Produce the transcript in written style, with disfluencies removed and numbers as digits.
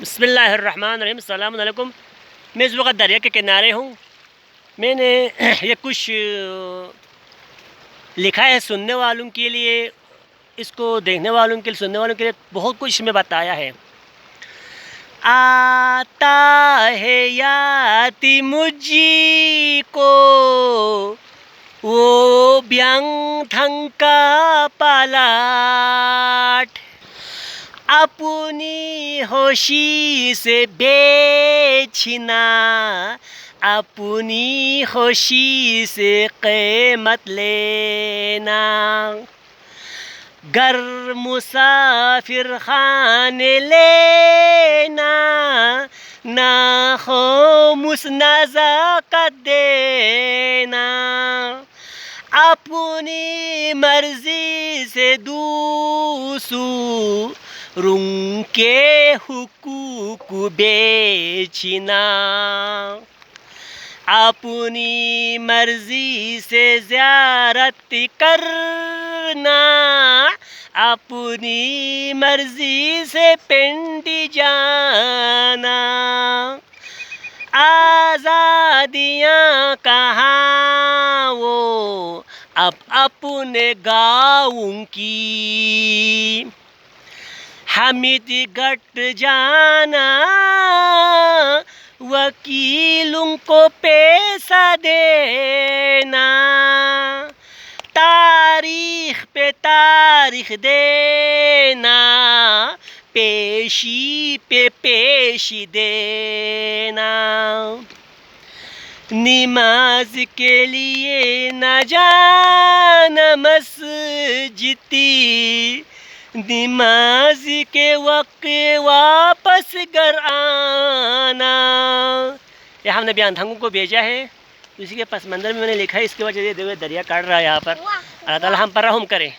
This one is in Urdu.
بسم اللہ الرحمن الرحیم۔ السلام علیکم۔ میں اس وقت دریا کے کنارے ہوں۔ میں نے یہ کچھ لکھا ہے سننے والوں کے لیے، اس کو دیکھنے والوں کے لیے، سننے والوں کے لیے بہت کچھ میں بتایا ہے۔ آتا ہے یاد مجھ کو وہ بیانگ تھنگ کا پلاٹ، اپنی ہوشی سے بیچنا، اپنی خوشی سے قیمت لینا، گر مسافر خانے لینا، ناخاموش نزاکت دینا، اپنی مرضی سے دوسروں کے حقوق بیچنا، اپنی مرضی سے زیارت کرنا، اپنی مرضی سے پنڈ جانا، آزادیاں کہاں وہ اب اپنے گاؤں کی، حمید گٹ جانا، وکیلوں کو پیسہ دینا، تاریخ پہ تاریخ دینا، پیشی پہ پیشی دینا، نماز کے لیے نہ جانا مسجد، نماز کے وقت واپس گھر آنا۔ یہ ہم نے بیان تھنگوں کو بھیجا ہے، اسی کے پس منظر میں نے لکھا ہے، اس کی وجہ سے دریا کاٹ رہا ہے یہاں پر۔ اللہ تعالی ہم پر رحم کرے۔